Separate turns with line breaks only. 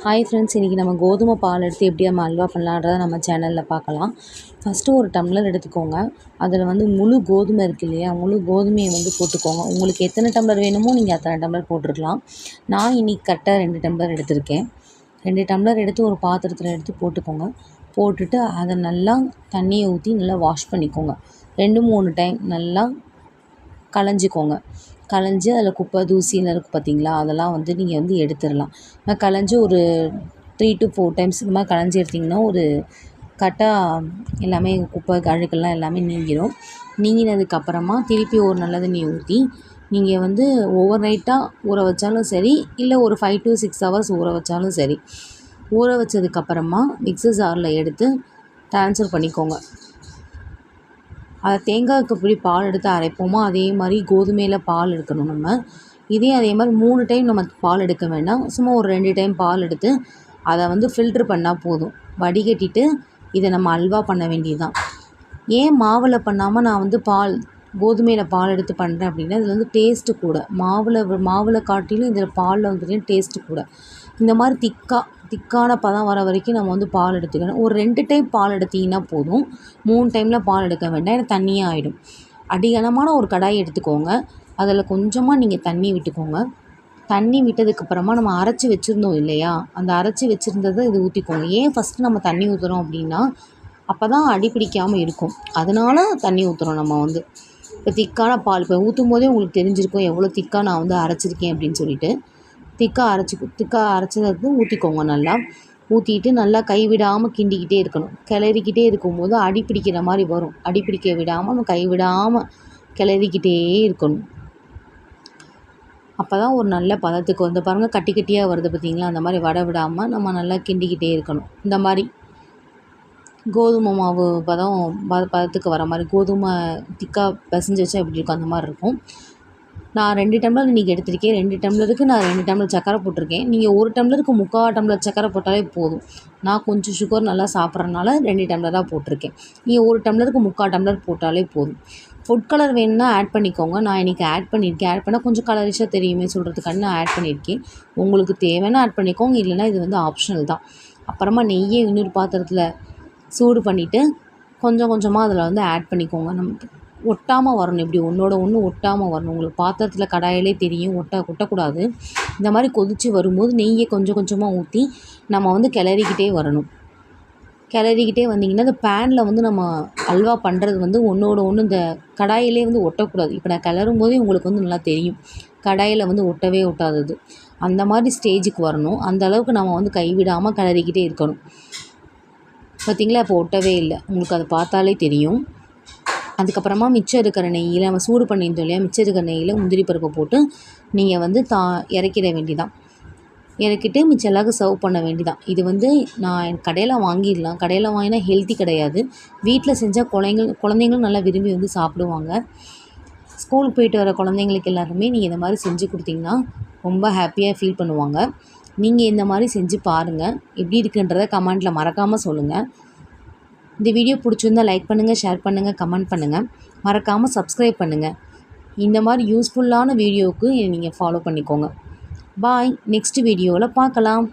Hi friends, இன்றைக்கி நம்ம கோதுமை பால் எடுத்து எப்படி நம்ம அல்வா பண்ணலான்றதை நம்ம சேனலில் பார்க்கலாம். ஃபஸ்ட்டு ஒரு டம்ளர் எடுத்துக்கோங்க. அதில் முழு கோதுமை இருக்குது இல்லையா, முழு கோதுமையை போட்டுக்கோங்க. உங்களுக்கு எத்தனை டம்ளர் வேணுமோ நீங்கள் அத்தனை டம்ளர் போட்டுருக்கலாம். நான் இன்றைக்கி கரெக்டாக 2 டம்ளர் எடுத்திருக்கேன். 2 டம்ளர் எடுத்து ஒரு பாத்திரத்தில் எடுத்து போட்டுக்கோங்க. போட்டுட்டு அதை நல்லா தண்ணியை ஊற்றி நல்லா வாஷ் பண்ணிக்கோங்க. 2-3 டைம் நல்லா களைஞ்சிக்கோங்க. களைஞ்சி அதில் குப்பை தூசிலாம் இருக்குது பார்த்தீங்களா, அதெல்லாம் நீங்கள் எடுத்துடலாம். களைஞ்சி ஒரு 3 to 4 டைம்ஸ் இந்த மாதிரி களைஞ்சி எடுத்திங்கன்னா ஒரு கரெக்டாக எல்லாமே குப்பை அழுக்கெல்லாம் எல்லாமே நீங்கிடும். நீங்கினதுக்கப்புறமா திருப்பி ஒரு நல்ல தண்ணி ஊற்றி நீங்கள் ஓவர் நைட்டாக ஊற வச்சாலும் சரி, இல்லை ஒரு 5 to 6 ஹவர்ஸ் ஊற வச்சாலும் சரி. ஊற வச்சதுக்கப்புறமா மிக்ஸி ஜாரில் எடுத்து ட்ரான்ஸ்ஃபர் பண்ணிக்கோங்க. அதை தேங்காய்க்கு எப்படி பால் எடுத்து அரைப்போமோ அதே மாதிரி கோதுமையில் பால் எடுக்கணும் நம்ம. அதே மாதிரி 3 டைம் நம்ம பால் எடுக்க வேண்டாம். சும்மா ஒரு 2 டைம் பால் எடுத்து அதை ஃபில்ட்ரு பண்ணால் போதும். வடிகட்டிட்டு இதை நம்ம அல்வா பண்ண வேண்டியது தான். ஏன் மாவில் பண்ணாமல் நான் கோதுமையில் பால் எடுத்து பண்ணுறேன் அப்படின்னா, இதில் டேஸ்ட்டு கூட. மாவில் காட்டிலும் இதில் பாலில் டேஸ்ட்டு கூட. இந்த மாதிரி திக்கான பதம் வர வரைக்கும் நம்ம பால் எடுத்துக்கணும். ஒரு 2 டைம் பால் எடுத்திங்கன்னா போதும். 3 டைமில் பால் எடுக்க வேண்டாம், ஏன்னா தண்ணியாக ஆகிடும். அடிகனமான ஒரு கடாய் எடுத்துக்கோங்க. அதில் கொஞ்சமாக நீங்கள் தண்ணி விட்டுக்கோங்க. தண்ணி விட்டதுக்கப்புறமா நம்ம அரைச்சி வச்சுருந்தோம் இல்லையா, அந்த அரைச்சி வச்சுருந்ததை இது ஊற்றிக்கோங்க. ஏன் ஃபஸ்ட்டு நம்ம தண்ணி ஊற்றுறோம் அப்படின்னா, அப்போ தான் அடி பிடிக்காமல் இருக்கும். அதனால தண்ணி ஊற்றுறோம் நம்ம. இப்போ திக்கான பால் இப்போ ஊற்றும் போதே உங்களுக்கு தெரிஞ்சிருக்கும் எவ்வளோ திக்காக நான் அரைச்சிருக்கேன் அப்படின்னு சொல்லிட்டு. திக்காக அரைச்சதை ஊற்றிக்கோங்க. நல்லா ஊற்றிட்டு நல்லா கைவிடாமல் கிண்டிக்கிட்டே இருக்கணும். கிளறிக்கிட்டே இருக்கும்போது அடி பிடிக்கிற மாதிரி வரும். அடி பிடிக்க விடாமல் நம்ம கைவிடாமல் கிளறிக்கிட்டே இருக்கணும். அப்போ தான் ஒரு நல்ல பதத்துக்கு பாருங்கள், கட்டி கட்டியாக வருது பார்த்திங்களா, அந்த மாதிரி வடை விடாமல் நம்ம நல்லா கிண்டிக்கிட்டே இருக்கணும். இந்த மாதிரி கோதுமை மாவு பதத்துக்கு வர மாதிரி, கோதுமை திக்காக பிசைஞ்சு வச்சா எப்படி இருக்கும் அந்த மாதிரி இருக்கும். நான் 2 டம்ளர் இன்றைக்கி எடுத்திருக்கேன். 2 டம்ளருக்கு நான் 2 டம்ளர் சக்கரை போட்டிருக்கேன். நீங்கள் 1 டம்ளருக்கு 3/4 டம்ளர் சக்கரை போட்டாலே போதும். நான் கொஞ்சம் சுகர் நல்லா சாப்பிட்றதுனால 2 டம்ளராக போட்டிருக்கேன். நீங்கள் 1 டம்ளருக்கு 3/4 டம்ளர் போட்டாலே போதும். ஃபுட் கலர் வேணும்னா ஆட் பண்ணிக்கோங்க. நான் இன்றைக்கி ஆட் பண்ணியிருக்கேன். ஆட் பண்ணால் கொஞ்சம் கலரிஷாக தெரியுமே சொல்கிறதுக்காண்டி நான் ஆட் பண்ணியிருக்கேன். உங்களுக்கு தேவைன்னா ஆட் பண்ணிக்கோங்க, இல்லைன்னா இது ஆப்ஷனல் தான். அப்புறமா நெய்யை இன்னொரு பாத்திரத்தில் சூடு பண்ணிவிட்டு கொஞ்சம் கொஞ்சமாக அதில் ஆட் பண்ணிக்கோங்க. நமக்கு ஒட்டாமல் வரணும். இப்படி ஒன்றோட ஒன்று ஒட்டாமல் வரணும். உங்களுக்கு பாத்திரத்தில் கடாயிலே தெரியும், ஒட்டக்கூடாது. இந்த மாதிரி கொதித்து வரும்போது நெய்யை கொஞ்சம் கொஞ்சமாக ஊற்றி நம்ம கிளறிக்கிட்டே வரணும். கிளறிக்கிட்டே வந்திங்கன்னா இந்த பேனில் நம்ம அல்வா பண்ணுறது ஒன்றோட ஒன்று இந்த கடாயிலே ஒட்டக்கூடாது. இப்போ நான் கிளறும் போதே உங்களுக்கு நல்லா தெரியும், கடாயில் ஒட்டவே ஒட்டாதது. அந்த மாதிரி ஸ்டேஜுக்கு வரணும். அந்த அளவுக்கு நம்ம கைவிடாமல் கிளறிக்கிட்டே இருக்கணும். பார்த்திங்களா, இப்போ ஒட்டவே இல்லை. உங்களுக்கு அதை பார்த்தாலே தெரியும். அதுக்கப்புறமா மிச்சம் இருக்கிற நெய்யில் நம்ம சூடு பண்ணியிருந்தோம் இல்லையா, மிச்சம் இருக்கிற நெய்யில் முந்திரி பருப்பை போட்டு நீங்கள் இறக்கிட வேண்டிதான். இறக்கிட்டு மிச்சம் எல்லாருக்கும் சர்வ் பண்ண வேண்டிதான். இது நான் கடையில் வாங்கிடலாம். கடையில் வாங்கினா ஹெல்த்தி கிடையாது. வீட்டில் செஞ்சால் குழந்தைங்களும் நல்லா விரும்பி சாப்பிடுவாங்க. ஸ்கூலுக்கு போயிட்டு வர குழந்தைங்களுக்கு எல்லாருமே நீங்கள் இந்த மாதிரி செஞ்சு கொடுத்தீங்கன்னா ரொம்ப ஹாப்பியாக ஃபீல் பண்ணுவாங்க. நீங்கள் இந்த மாதிரி செஞ்சு பாருங்கள். எப்படி இருக்குன்றதை கமெண்ட்டில் மறக்காமல் சொல்லுங்கள். இந்த வீடியோ பிடிச்சிருந்தால் லைக் பண்ணுங்கள், ஷேர் பண்ணுங்கள், கமெண்ட் பண்ணுங்கள். மறக்காமல் சப்ஸ்கிரைப் பண்ணுங்கள். இந்த மாதிரி யூஸ்ஃபுல்லான வீடியோவுக்கு நீங்கள் ஃபாலோ பண்ணிக்கோங்க. பாய். நெக்ஸ்ட் வீடியோவில் பார்க்கலாம்.